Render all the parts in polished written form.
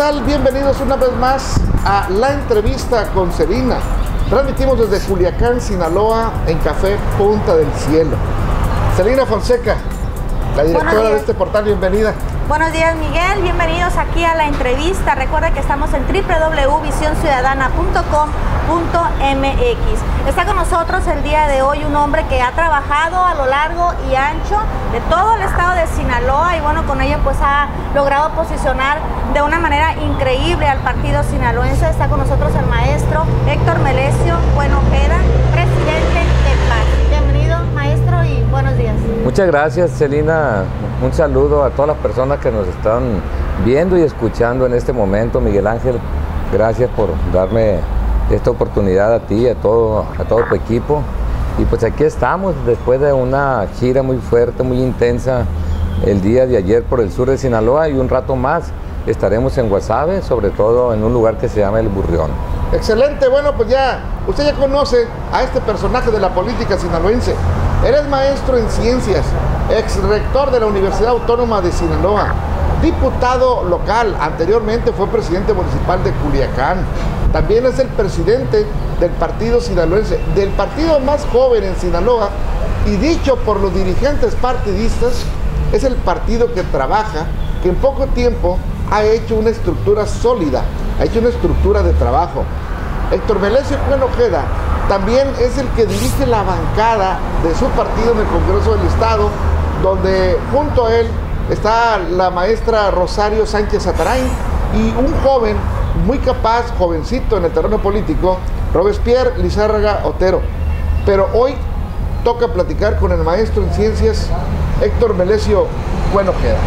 tal? Bienvenidos una vez más a La Entrevista con Celina. Transmitimos desde Culiacán, Sinaloa, en Café Punta del Cielo. Celina Fonseca, la directora de este portal, bienvenida. Buenos días, Miguel, bienvenidos aquí a La Entrevista. Recuerda que estamos en www.visionciudadana.com.mx. Está con nosotros el día de hoy un hombre que ha trabajado a lo largo y ancho de todo el estado de Sinaloa y bueno, con ello pues ha logrado posicionar de una manera increíble al partido sinaloense. Está con nosotros el maestro Héctor Melesio Bueno Ojeda, presidente del PAN. Bienvenido, maestro, y buenos días. Muchas gracias, Celina. Un saludo a todas las personas que nos están viendo y escuchando en este momento. Miguel Ángel, gracias por darme esta oportunidad a ti, a todo tu equipo. Y pues aquí estamos después de una gira muy fuerte, muy intensa el día de ayer por el sur de Sinaloa, y un rato más estaremos en Guasave, sobre todo en un lugar que se llama El Burrión. Excelente, bueno, pues usted ya conoce a este personaje de la política sinaloense. Eres maestro en ciencias, ex rector de la Universidad Autónoma de Sinaloa, diputado local, anteriormente fue presidente municipal de Culiacán, también es el presidente del partido sinaloense, del partido más joven en Sinaloa, y dicho por los dirigentes partidistas, es el partido que trabaja, que en poco tiempo ha hecho una estructura sólida, ha hecho una estructura de trabajo. Héctor Melesio Bueno Ojeda también es el que dirige la bancada de su partido en el Congreso del Estado, donde junto a él está la maestra Rosario Sánchez Atarain y un joven muy capaz, jovencito en el terreno político, Robespierre Lizárraga Otero. Pero hoy toca platicar con el maestro en ciencias, Héctor Melesio Bueno Ojeda.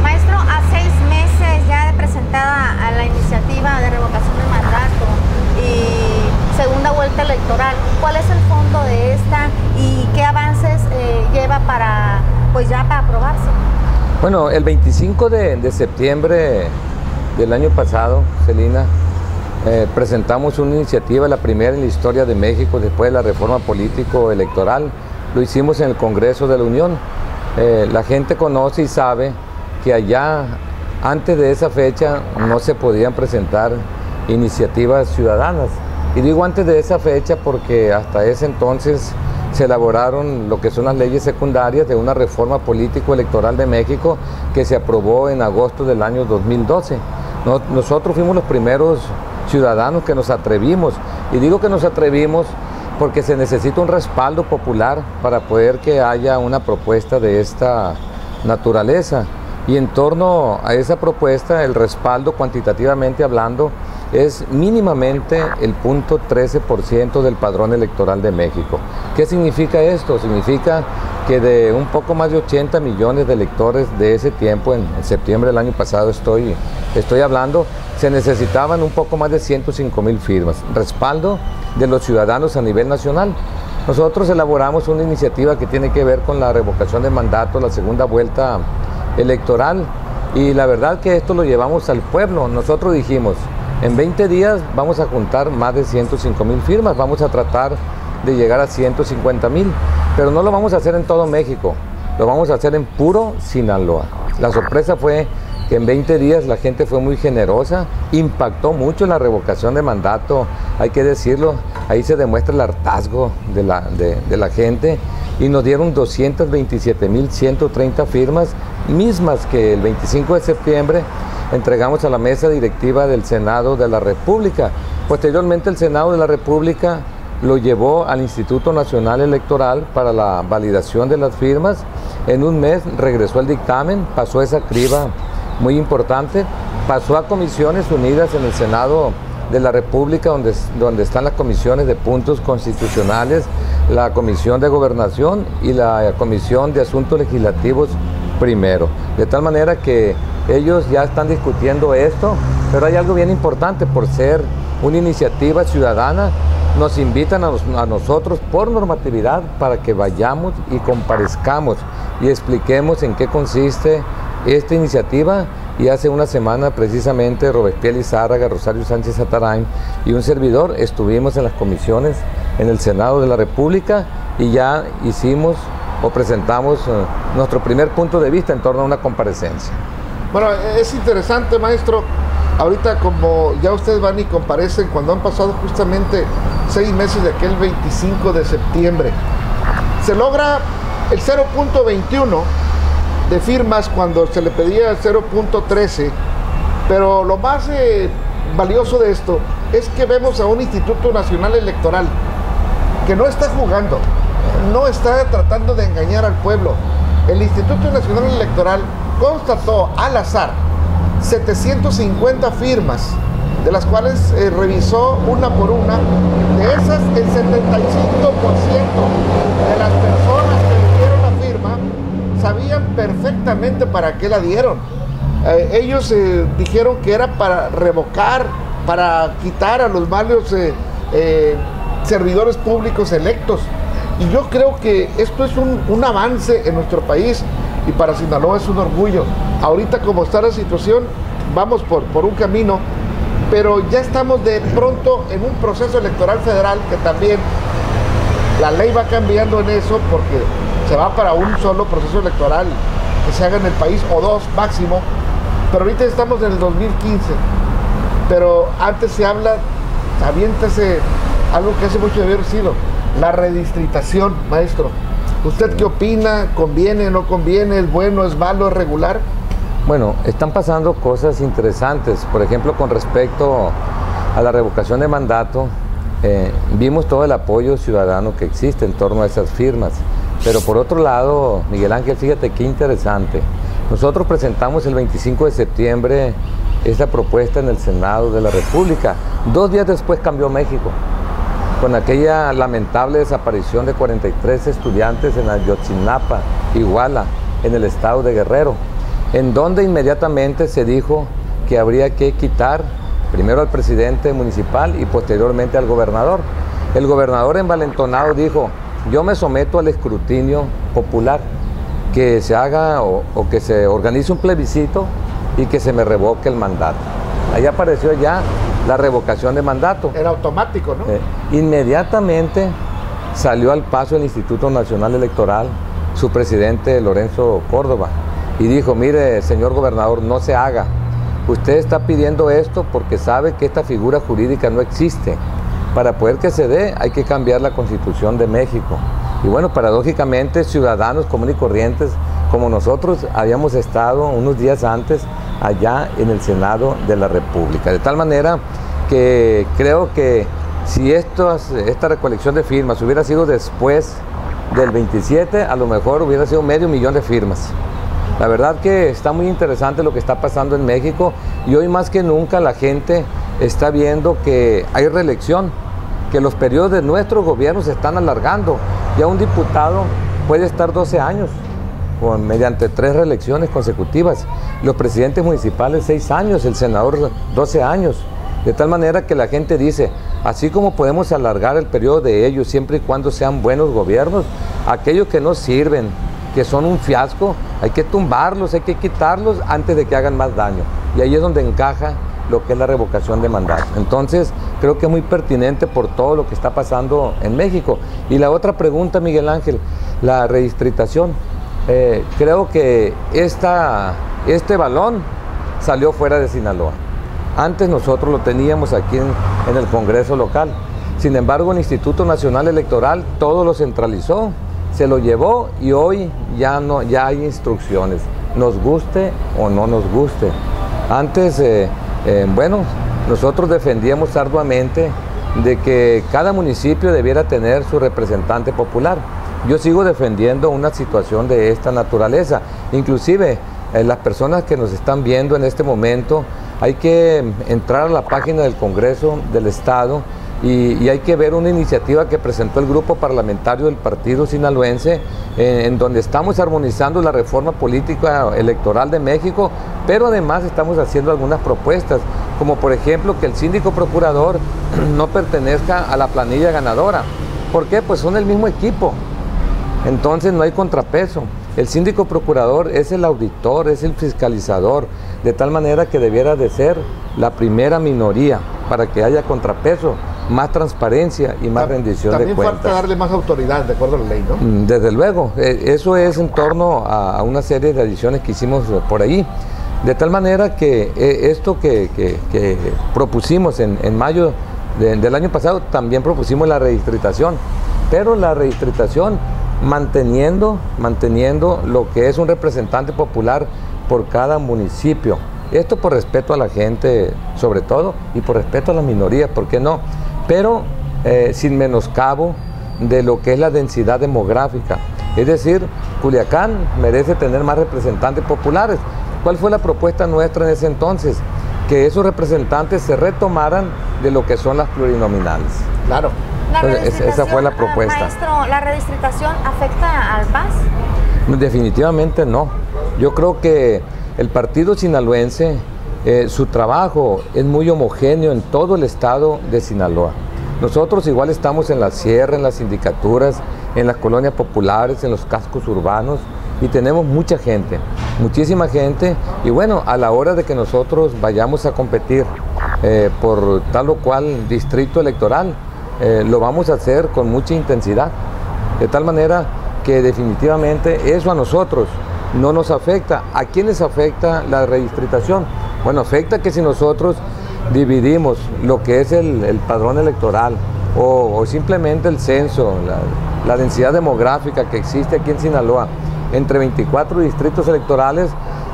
Maestro, a 6 meses ya de presentada a la iniciativa de revocación de mandato y segunda vuelta electoral, ¿cuál es el fondo de esta y qué avances lleva para aprobarse? Bueno, el 25 de septiembre del año pasado, Celina, presentamos una iniciativa, la primera en la historia de México después de la reforma político-electoral. Lo hicimos en el Congreso de la Unión. La gente conoce y sabe que allá, antes de esa fecha, no se podían presentar iniciativas ciudadanas. Y digo antes de esa fecha porque hasta ese entonces se elaboraron lo que son las leyes secundarias de una reforma político-electoral de México que se aprobó en agosto del año 2012. Nosotros fuimos los primeros ciudadanos que nos atrevimos, y digo que nos atrevimos porque se necesita un respaldo popular para poder que haya una propuesta de esta naturaleza. Y en torno a esa propuesta, el respaldo, cuantitativamente hablando, es mínimamente el 0.13% del padrón electoral de México. ¿Qué significa esto? Significa que de un poco más de 80 millones de electores de ese tiempo, en septiembre del año pasado estoy hablando, se necesitaban un poco más de 105,000 firmas, respaldo de los ciudadanos a nivel nacional. Nosotros elaboramos una iniciativa que tiene que ver con la revocación de mandato, la segunda vuelta electoral, y la verdad que esto lo llevamos al pueblo. Nosotros dijimos, en 20 días vamos a juntar más de 105,000 firmas, vamos a tratar de llegar a 150,000, pero no lo vamos a hacer en todo México, lo vamos a hacer en puro Sinaloa. La sorpresa fue que en 20 días la gente fue muy generosa, impactó mucho la revocación de mandato, hay que decirlo, ahí se demuestra el hartazgo de la gente, y nos dieron 227,130 firmas, mismas que el 25 de septiembre entregamos a la mesa directiva del Senado de la República. Posteriormente el Senado de la República lo llevó al Instituto Nacional Electoral para la validación de las firmas. En un mes regresó el dictamen, pasó esa criba muy importante, pasó a Comisiones Unidas en el Senado de la República, donde están las comisiones de puntos constitucionales, la Comisión de Gobernación y la Comisión de Asuntos Legislativos primero. De tal manera que ellos ya están discutiendo esto, pero hay algo bien importante: por ser una iniciativa ciudadana, nos invitan a nosotros por normatividad para que vayamos y comparezcamos y expliquemos en qué consiste esta iniciativa. Y hace una semana precisamente Robespierre Lizárraga, Rosario Sánchez Atarain y un servidor estuvimos en las comisiones en el Senado de la República y ya hicimos o presentamos nuestro primer punto de vista en torno a una comparecencia. Bueno, es interesante, maestro. Ahorita, como ya ustedes van y comparecen, cuando han pasado justamente 6 meses de aquel 25 de septiembre, se logra el 0.21 de firmas cuando se le pedía el 0.13, pero lo más valioso de esto es que vemos a un Instituto Nacional Electoral que no está jugando, no está tratando de engañar al pueblo. El Instituto Nacional Electoral constató al azar 750 firmas, de las cuales revisó una por una. De esas, el 75% de las personas que dieron la firma sabían perfectamente para qué la dieron. Ellos dijeron que era para revocar, para quitar a los malos servidores públicos electos. Y yo creo que esto es un avance en nuestro país, y para Sinaloa es un orgullo. Ahorita, como está la situación, vamos por un camino, pero ya estamos de pronto en un proceso electoral federal que también la ley va cambiando en eso, porque se va para un solo proceso electoral que se haga en el país, o 2 máximo. Pero ahorita estamos en el 2015, pero antes se habla, aviéntase algo que hace mucho de haber sido la redistritación, maestro. ¿Usted qué opina? ¿Conviene, no conviene? ¿Es bueno, es malo, es regular? Bueno, están pasando cosas interesantes. Por ejemplo, con respecto a la revocación de mandato, vimos todo el apoyo ciudadano que existe en torno a esas firmas. Pero por otro lado, Miguel Ángel, fíjate qué interesante. Nosotros presentamos el 25 de septiembre esta propuesta en el Senado de la República. 2 días después cambió México, con aquella lamentable desaparición de 43 estudiantes en Ayotzinapa, Iguala, en el estado de Guerrero, en donde inmediatamente se dijo que habría que quitar primero al presidente municipal y posteriormente al gobernador. El gobernador, envalentonado, dijo: yo me someto al escrutinio popular, que se haga o que se organice un plebiscito y que se me revoque el mandato. Ahí apareció ya la revocación de mandato. Era automático, ¿no? Inmediatamente salió al paso el Instituto Nacional Electoral, su presidente Lorenzo Córdoba, y dijo: mire, señor gobernador, no se haga. Usted está pidiendo esto porque sabe que esta figura jurídica no existe. Para poder que se dé, hay que cambiar la Constitución de México. Y bueno, paradójicamente, ciudadanos comunes y corrientes como nosotros habíamos estado unos días antes allá en el Senado de la República. De tal manera que creo que si esta recolección de firmas hubiera sido después del 27, a lo mejor hubiera sido 500,000 de firmas. La verdad que está muy interesante lo que está pasando en México, y hoy más que nunca la gente está viendo que hay reelección, que los periodos de nuestros gobiernos se están alargando. Ya un diputado puede estar 12 años mediante 3 reelecciones consecutivas, los presidentes municipales 6 años, el senador 12 años. De tal manera que la gente dice, así como podemos alargar el periodo de ellos siempre y cuando sean buenos gobiernos, aquellos que no sirven, que son un fiasco, hay que tumbarlos, hay que quitarlos antes de que hagan más daño. Y ahí es donde encaja lo que es la revocación de mandato. Entonces, creo que es muy pertinente por todo lo que está pasando en México. Y la otra pregunta, Miguel Ángel, la redistritación. Creo que este balón salió fuera de Sinaloa. Antes nosotros lo teníamos aquí en el Congreso local. Sin embargo, el Instituto Nacional Electoral todo lo centralizó, se lo llevó, y hoy ya hay instrucciones, nos guste o no nos guste. Antes, bueno, nosotros defendíamos arduamente de que cada municipio debiera tener su representante popular. Yo sigo defendiendo una situación de esta naturaleza. Inclusive, las personas que nos están viendo en este momento, hay que entrar a la página del Congreso del Estado y hay que ver una iniciativa que presentó el grupo parlamentario del Partido Sinaloense, en donde estamos armonizando la reforma política electoral de México, pero además estamos haciendo algunas propuestas, como por ejemplo que el síndico procurador no pertenezca a la planilla ganadora. ¿Por qué? Pues son el mismo equipo, entonces no hay contrapeso. El síndico procurador es el auditor, es el fiscalizador, de tal manera que debiera de ser la primera minoría para que haya contrapeso, más transparencia y más rendición de cuentas. También falta darle más autoridad, de acuerdo a la ley, ¿no? Desde luego, eso es en torno a una serie de adiciones que hicimos por ahí. De tal manera que esto que propusimos en mayo del año pasado, también propusimos la redistritación, pero la redistritación manteniendo lo que es un representante popular por cada municipio. Esto por respeto a la gente, sobre todo, y por respeto a las minorías, ¿por qué no? Pero sin menoscabo de lo que es la densidad demográfica. Es decir, Culiacán merece tener más representantes populares. ¿Cuál fue la propuesta nuestra en ese entonces? Que esos representantes se retomaran de lo que son las plurinominales. Claro. Entonces, esa fue la propuesta. Maestro, ¿la redistritación afecta al PAS? Definitivamente no. Yo creo que el partido sinaloense, su trabajo es muy homogéneo en todo el estado de Sinaloa. Nosotros igual estamos en la sierra, en las sindicaturas, en las colonias populares, en los cascos urbanos, y tenemos mucha gente, muchísima gente, y bueno, a la hora de que nosotros vayamos a competir por tal o cual distrito electoral, lo vamos a hacer con mucha intensidad, de tal manera que definitivamente eso a nosotros no nos afecta. ¿A quiénes afecta la redistritación? Bueno, afecta que si nosotros dividimos lo que es el padrón electoral o simplemente el censo, la densidad demográfica que existe aquí en Sinaloa, entre 24 distritos electorales,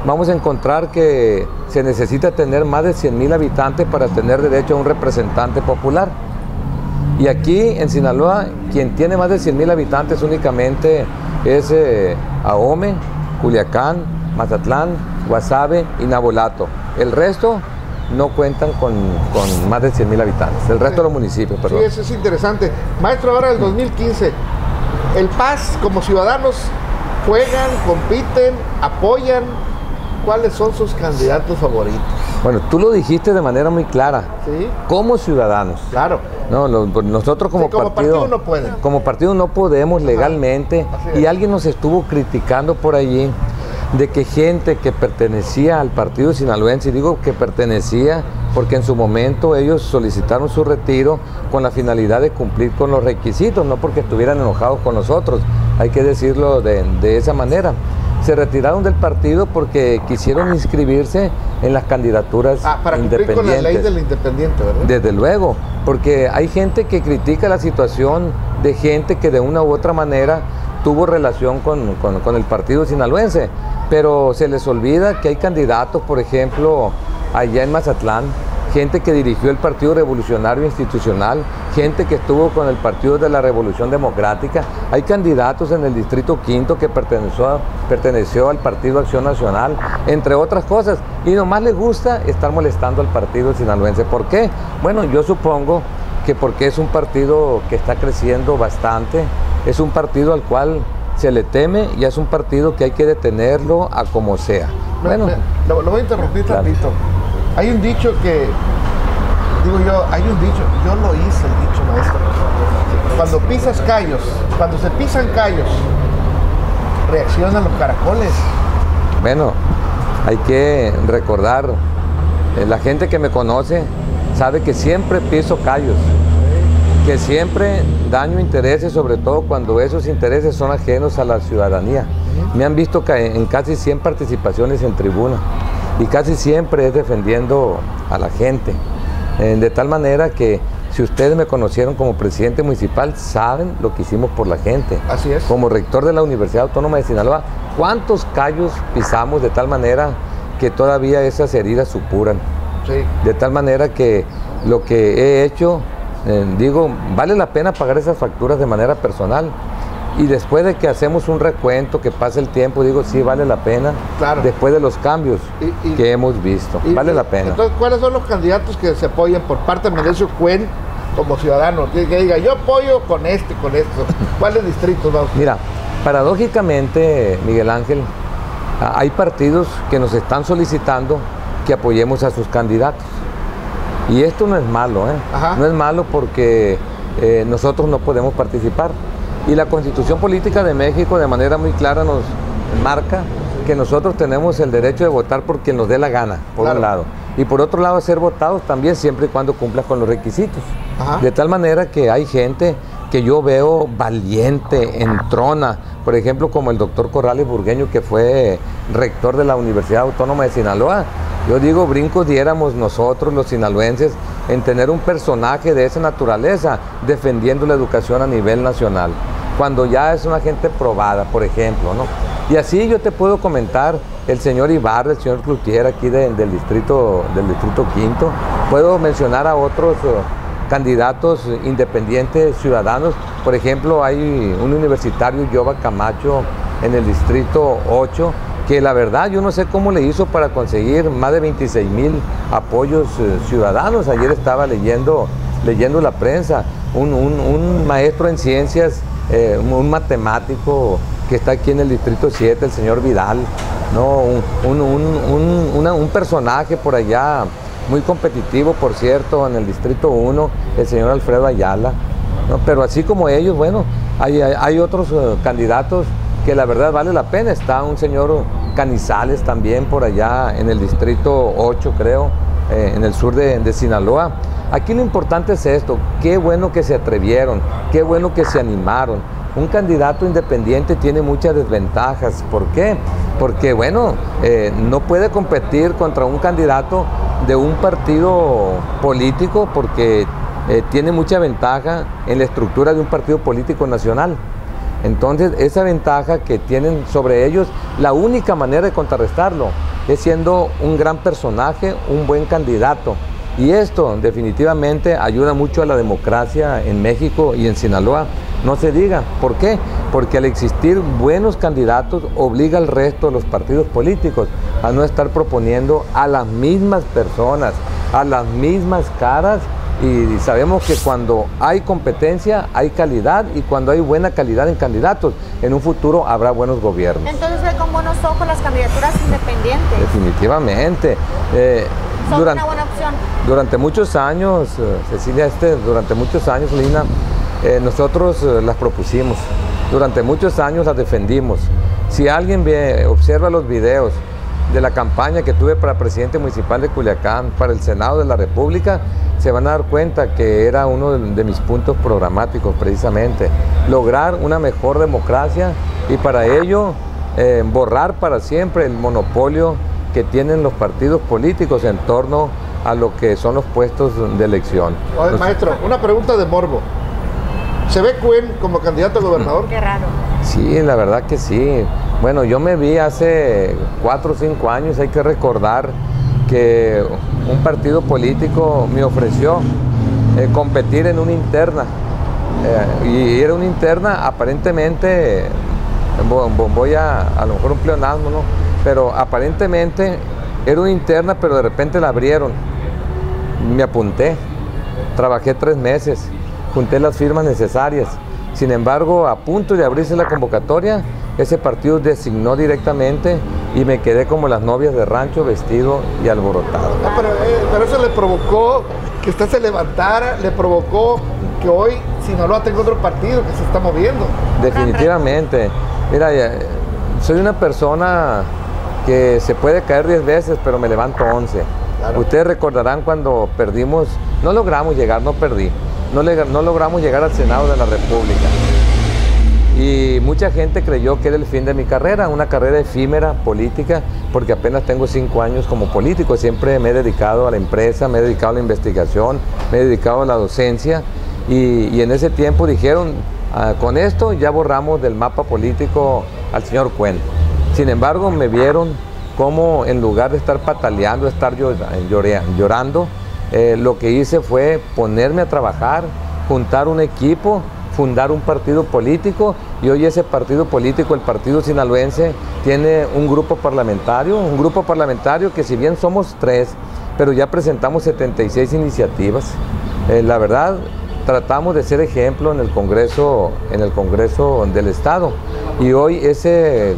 vamos a encontrar que se necesita tener más de 100,000 habitantes para tener derecho a un representante popular. Y aquí en Sinaloa, quien tiene más de 100,000 habitantes únicamente es Ahome, Culiacán, Mazatlán, Guasave y Navolato. El resto no cuentan con más de 100,000 habitantes, el resto de los municipios, perdón. Sí, eso es interesante. Maestro, ahora el 2015, el PAS como ciudadanos juegan, compiten, apoyan. ¿Cuáles son sus candidatos favoritos? Bueno, tú lo dijiste de manera muy clara. ¿Sí? Como ciudadanos. Claro. No, nosotros como, partido no pueden. Como partido no podemos legalmente. Y alguien nos estuvo criticando por allí de que gente que pertenecía al partido sinaloense, y digo que pertenecía porque en su momento ellos solicitaron su retiro con la finalidad de cumplir con los requisitos, no porque estuvieran enojados con nosotros, hay que decirlo de esa manera. Se retiraron del partido porque quisieron inscribirse en las candidaturas para independientes. Cumplir con la ley del independiente, ¿verdad? Desde luego, porque hay gente que critica la situación de gente que de una u otra manera tuvo relación con el partido sinaloense, pero se les olvida que hay candidatos, por ejemplo, allá en Mazatlán, gente que dirigió el Partido Revolucionario Institucional, gente que estuvo con el Partido de la Revolución Democrática. Hay candidatos en el Distrito Quinto que perteneció al Partido Acción Nacional, entre otras cosas, y nomás les gusta estar molestando al partido sinaloense. ¿Por qué? Bueno, yo supongo que porque es un partido que está creciendo bastante, es un partido al cual se le teme y es un partido que hay que detenerlo a como sea. Bueno, lo voy a interrumpir tantito. Hay un dicho que, digo yo, yo lo hice el dicho, maestro. Cuando pisas callos, cuando se pisan callos, reaccionan los caracoles. Bueno, hay que recordar, la gente que me conoce sabe que siempre piso callos, que siempre daño intereses, sobre todo cuando esos intereses son ajenos a la ciudadanía. Me han visto en casi 100 participaciones en tribuna. Y casi siempre es defendiendo a la gente, de tal manera que si ustedes me conocieron como presidente municipal, saben lo que hicimos por la gente. Así es. Como rector de la Universidad Autónoma de Sinaloa, ¿cuántos callos pisamos de tal manera que todavía esas heridas supuran? Sí. De tal manera que lo que he hecho, digo, vale la pena pagar esas facturas de manera personal. Y después de que hacemos un recuento, que pase el tiempo, digo, sí, vale la pena. Claro. Después de los cambios que hemos visto, vale la pena. Entonces, ¿cuáles son los candidatos que se apoyan por parte de Menecio Cuen como ciudadano? Que diga, yo apoyo con esto. ¿Cuáles distritos vamos? Mira, paradójicamente, Miguel Ángel, hay partidos que nos están solicitando que apoyemos a sus candidatos. Y esto no es malo, No es malo porque nosotros no podemos participar. Y la Constitución Política de México de manera muy clara nos marca que nosotros tenemos el derecho de votar por quien nos dé la gana, por un lado. Y por otro lado, ser votados también siempre y cuando cumplas con los requisitos. De tal manera que hay gente que yo veo valiente, entrona, por ejemplo, como el doctor Corrales Burgueño, que fue rector de la Universidad Autónoma de Sinaloa. Yo digo, brincos diéramos nosotros los sinaloenses en tener un personaje de esa naturaleza defendiendo la educación a nivel nacional, cuando ya es una gente probada, por ejemplo, ¿no? Y así yo te puedo comentar el señor Ibarra, el señor Cloutier aquí del distrito quinto. Puedo mencionar a otros candidatos independientes ciudadanos. Por ejemplo, hay un universitario, Yoba Camacho, en el distrito 8, que la verdad yo no sé cómo le hizo para conseguir más de 26,000 apoyos ciudadanos. Ayer estaba leyendo la prensa, un maestro en ciencias, un matemático que está aquí en el distrito 7, el señor Vidal, ¿no? Un personaje por allá muy competitivo, por cierto, en el distrito 1, el señor Alfredo Ayala, ¿no? Pero así como ellos, bueno, hay otros candidatos que la verdad vale la pena. Está un señor Canizales también por allá en el distrito 8, creo, en el sur de Sinaloa. Aquí lo importante es esto: qué bueno que se atrevieron, qué bueno que se animaron. Un candidato independiente tiene muchas desventajas. ¿Por qué? Porque, bueno, no puede competir contra un candidato de un partido político, porque tiene mucha ventaja en la estructura de un partido político nacional. Entonces, esa ventaja que tienen sobre ellos, la única manera de contrarrestarlo es siendo un gran personaje, un buen candidato. Y esto definitivamente ayuda mucho a la democracia en México y en Sinaloa. No se diga. ¿Por qué? Porque al existir buenos candidatos obliga al resto de los partidos políticos a no estar proponiendo a las mismas personas, a las mismas caras. Y sabemos que cuando hay competencia hay calidad, y cuando hay buena calidad en candidatos, en un futuro habrá buenos gobiernos. Entonces ve con buenos ojos las candidaturas independientes. Definitivamente. Son una buena opción. Durante muchos años, Cecilia, durante muchos años, Lina, nosotros las propusimos. Durante muchos años las defendimos. Si alguien observa los videos de la campaña que tuve para presidente municipal de Culiacán, para el Senado de la República, se van a dar cuenta que era uno de mis puntos programáticos, precisamente, lograr una mejor democracia, y para ello borrar para siempre el monopolio que tienen los partidos políticos en torno a lo que son los puestos de elección. Oye, maestro, una pregunta de morbo. ¿Se ve Cuen como candidato a gobernador? Qué raro. Sí, la verdad que sí. Bueno, yo me vi hace 4 o 5 años, hay que recordar que un partido político me ofreció competir en una interna. Y era una interna, aparentemente, voy a lo mejor un pleonasmo, ¿no? Pero aparentemente era una interna, pero de repente la abrieron. Me apunté, trabajé 3 meses, junté las firmas necesarias. Sin embargo, a punto de abrirse la convocatoria, ese partido designó directamente y me quedé como las novias de rancho, vestido y alborotado. No, pero eso le provocó que usted se levantara, le provocó que hoy Sinaloa tenga otro partido que se está moviendo. Definitivamente. Mira, soy una persona que se puede caer 10 veces, pero me levanto 11. Claro. Ustedes recordarán cuando perdimos, no logramos llegar, no perdí, no logramos llegar al Senado de la República. Y mucha gente creyó que era el fin de mi carrera, una carrera efímera, política, porque apenas tengo 5 años como político. Siempre me he dedicado a la empresa, me he dedicado a la investigación, me he dedicado a la docencia, y en ese tiempo dijeron, con esto ya borramos del mapa político al señor Cuen. Sin embargo, me vieron como, en lugar de estar pataleando, estar llorando, lo que hice fue ponerme a trabajar, juntar un equipo, fundar un partido político, y hoy ese partido político, el Partido Sinaloense, tiene un grupo parlamentario que, si bien somos 3, pero ya presentamos 76 iniciativas. La verdad, tratamos de ser ejemplo en el Congreso del Estado, y hoy ese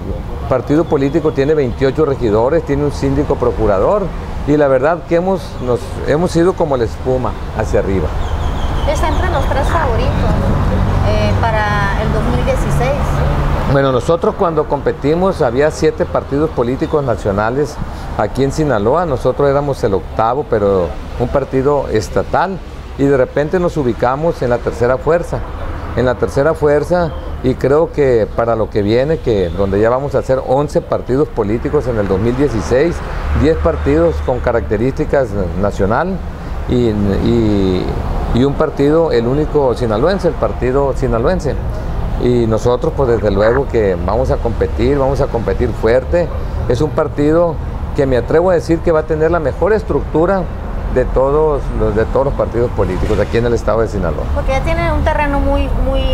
partido político tiene 28 regidores, tiene un síndico procurador, y la verdad que hemos ido como la espuma hacia arriba. Está entre los 3 favoritos para el 2016. Bueno, nosotros cuando competimos había 7 partidos políticos nacionales aquí en Sinaloa. Nosotros éramos el 8º, pero un partido estatal, y de repente nos ubicamos en la tercera fuerza. En la tercera fuerza y creo que para lo que viene, donde ya vamos a hacer 11 partidos políticos en el 2016, 10 partidos con características nacional y un partido, el único sinaloense, el partido sinaloense. Y nosotros pues desde luego que vamos a competir fuerte. Es un partido que me atrevo a decir que va a tener la mejor estructura de todos los partidos políticos aquí en el estado de Sinaloa. Porque ya tiene un terreno muy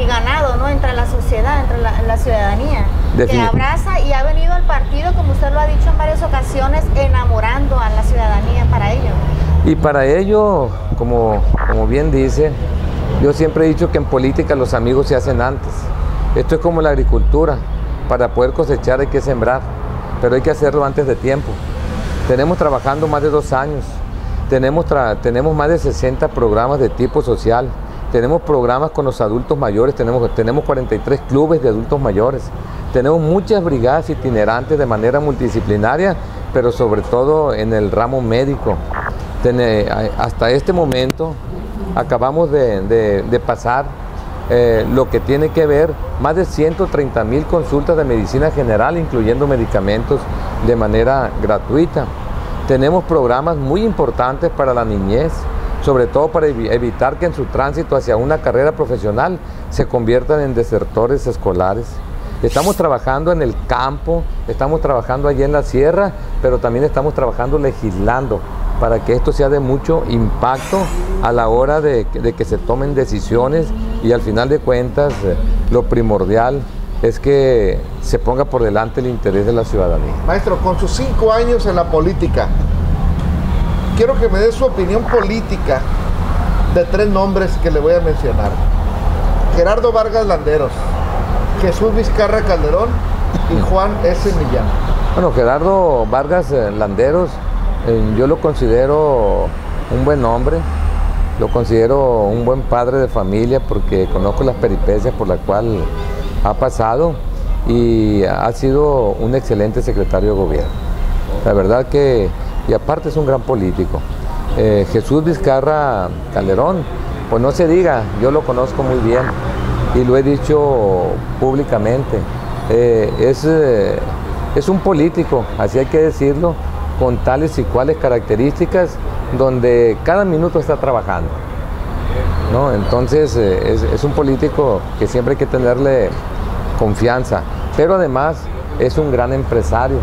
ganado, ¿no? Entre la sociedad, entre la ciudadanía, que abraza y ha venido al partido, como usted lo ha dicho en varias ocasiones, enamorando a la ciudadanía para ello. Y para ello, como bien dice, yo siempre he dicho que en política los amigos se hacen antes. Esto es como la agricultura, para poder cosechar hay que sembrar, pero hay que hacerlo antes de tiempo. Tenemos trabajando más de 2 años. Tenemos más de 60 programas de tipo social, tenemos programas con los adultos mayores, tenemos 43 clubes de adultos mayores, tenemos muchas brigadas itinerantes de manera multidisciplinaria, pero sobre todo en el ramo médico. Hasta este momento acabamos de pasar lo que tiene que ver más de 130,000 consultas de medicina general, incluyendo medicamentos de manera gratuita. Tenemos programas muy importantes para la niñez, sobre todo para evitar que en su tránsito hacia una carrera profesional se conviertan en desertores escolares. Estamos trabajando en el campo, estamos trabajando allí en la sierra, pero también estamos trabajando legislando para que esto sea de mucho impacto a la hora de que se tomen decisiones y al final de cuentas lo primordial es que se ponga por delante el interés de la ciudadanía. Maestro, con sus 5 años en la política, quiero que me dé su opinión política de 3 nombres que le voy a mencionar. Gerardo Vargas Landeros, Jesús Vizcarra Calderón y Juan S. Millán. Bueno, Gerardo Vargas Landeros, yo lo considero un buen hombre, lo considero un buen padre de familia porque conozco las peripecias por las cuales ha pasado y ha sido un excelente secretario de gobierno. La verdad que, y aparte es un gran político. Jesús Vizcarra Calderón, pues no se diga, yo lo conozco muy bien y lo he dicho públicamente. Es un político, así hay que decirlo, con tales y cuales características, donde cada minuto está trabajando, ¿no? Entonces es un político que siempre hay que tenerle confianza, pero además es un gran empresario,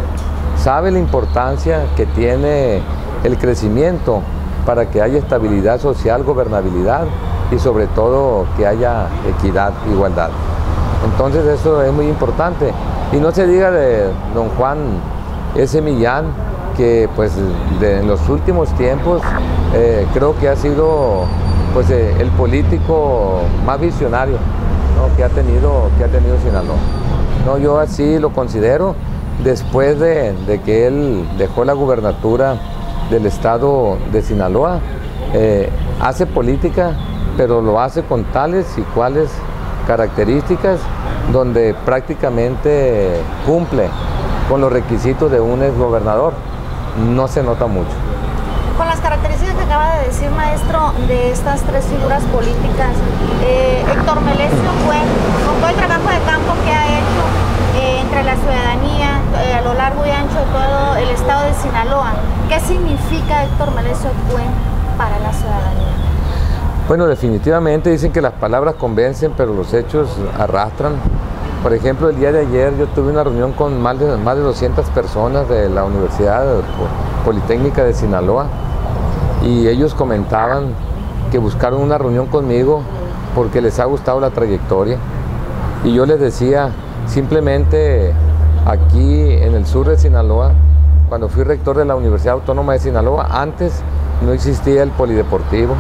sabe la importancia que tiene el crecimiento para que haya estabilidad social, gobernabilidad y sobre todo que haya equidad, igualdad. Entonces eso es muy importante. Y no se diga de don Juan S. Millán, que pues en los últimos tiempos creo que ha sido pues el político más visionario, ¿no? que ha tenido Sinaloa. No, yo así lo considero, después de que él dejó la gubernatura del estado de Sinaloa, hace política, pero lo hace con tales y cuales características, donde prácticamente cumple con los requisitos de un exgobernador. No se nota mucho. Con las características que acaba de decir, maestro, de estas 3 figuras políticas, Héctor Melesio fue, con todo el trabajo de campo que ha hecho entre la ciudadanía a lo largo y ancho de todo el estado de Sinaloa, ¿qué significa Héctor Melesio Cuen para la ciudadanía? Bueno, definitivamente dicen que las palabras convencen, pero los hechos arrastran. Por ejemplo, el día de ayer yo tuve una reunión con más de 200 personas de la Universidad Politécnica de Sinaloa y ellos comentaban que buscaron una reunión conmigo porque les ha gustado la trayectoria. Y yo les decía, simplemente aquí en el sur de Sinaloa, cuando fui rector de la Universidad Autónoma de Sinaloa, antes no existía el polideportivo,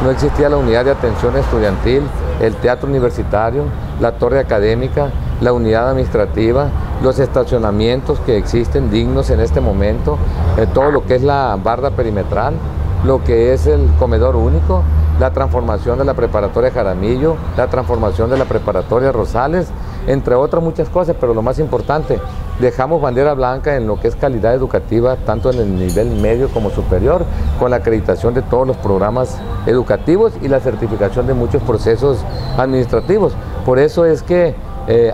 no existía la unidad de atención estudiantil, el teatro universitario, la torre académica, la unidad administrativa, los estacionamientos que existen dignos en este momento, todo lo que es la barda perimetral, lo que es el comedor único, la transformación de la preparatoria Jaramillo, la transformación de la preparatoria Rosales, entre otras muchas cosas, pero lo más importante, dejamos bandera blanca en lo que es calidad educativa, tanto en el nivel medio como superior, con la acreditación de todos los programas educativos y la certificación de muchos procesos administrativos. Por eso es que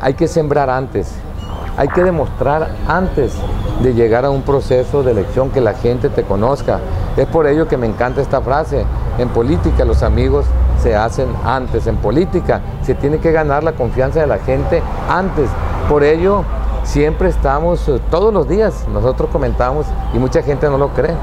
hay que sembrar antes, hay que demostrar antes de llegar a un proceso de elección que la gente te conozca. Es por ello que me encanta esta frase: en política los amigos se hacen antes, en política se tiene que ganar la confianza de la gente antes. Por ello siempre estamos, todos los días nosotros comentamos, y mucha gente no lo cree,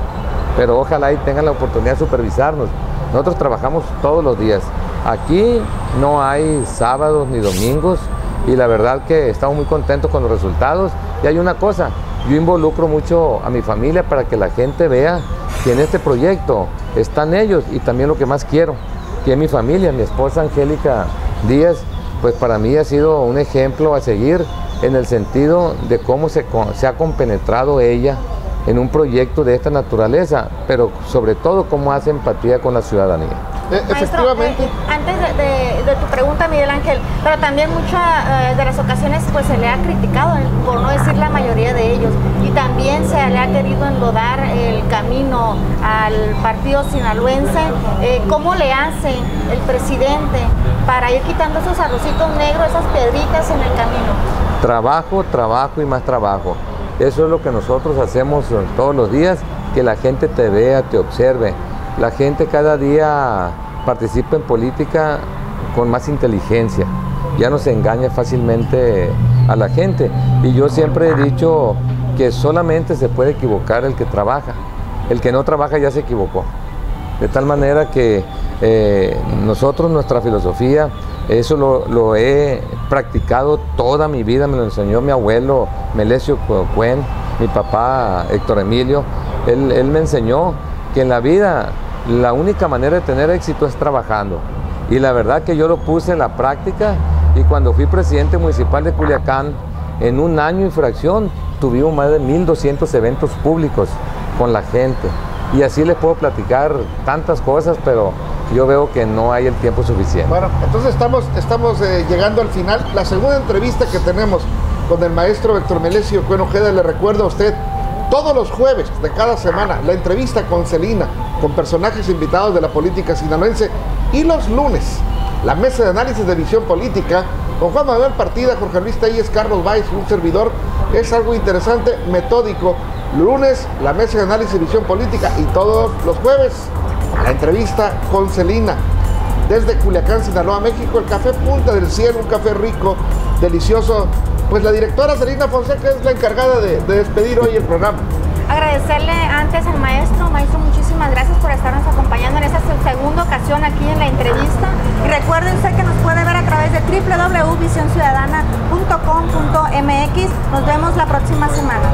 pero ojalá y tengan la oportunidad de supervisarnos. Nosotros trabajamos todos los días. Aquí no hay sábados ni domingos, y la verdad que estamos muy contentos con los resultados. Y hay una cosa, yo involucro mucho a mi familia para que la gente vea que en este proyecto están ellos, y también lo que más quiero, que es mi familia. Mi esposa Angélica Díaz, pues para mí ha sido un ejemplo a seguir, en el sentido de cómo se ha compenetrado ella en un proyecto de esta naturaleza, pero sobre todo cómo hace empatía con la ciudadanía. Efectivamente. Antes de tu pregunta, Miguel Ángel, pero también muchas de las ocasiones pues se le ha criticado, por no decir la mayoría de ellos, y también se le ha querido enlodar el camino al partido sinaloense. ¿Cómo le hace el presidente para ir quitando esos arrocitos negros, esas piedritas en el camino? Trabajo, trabajo y más trabajo. Eso es lo que nosotros hacemos todos los días, que la gente te vea, te observe. La gente cada día participa en política con más inteligencia, ya no se engaña fácilmente a la gente. Y yo siempre he dicho que solamente se puede equivocar el que trabaja. El que no trabaja ya se equivocó. De tal manera que nosotros, nuestra filosofía, eso lo he practicado toda mi vida. Me lo enseñó mi abuelo Melesio Cuen, mi papá Héctor Emilio. Él me enseñó que en la vida la única manera de tener éxito es trabajando. Y la verdad que yo lo puse en la práctica, y cuando fui presidente municipal de Culiacán, en un año y fracción tuvimos más de 1,200 eventos públicos con la gente. Y así les puedo platicar tantas cosas, pero yo veo que no hay el tiempo suficiente. Bueno, entonces estamos llegando al final. La segunda entrevista que tenemos con el maestro Héctor Melesio Cuen Ojeda, le recuerdo a usted, todos los jueves de cada semana, la entrevista con Celina, con personajes invitados de la política sinaloense, y los lunes, la mesa de análisis de visión política, con Juan Manuel Partida, Jorge Luis Telles, Carlos Valls, un servidor. Es algo interesante, metódico. Lunes, la mesa de análisis de visión política, y todos los jueves, la entrevista con Celina. Desde Culiacán, Sinaloa, México, el café Punta del Cielo, un café rico, delicioso. Pues la directora Celina Fonseca es la encargada de despedir hoy el programa. Agradecerle antes al maestro, muchísimas gracias por estarnos acompañando en esta segunda ocasión aquí en la entrevista. Y recuerden usted que nos puede ver a través de www.visionciudadana.com.mx. Nos vemos la próxima semana.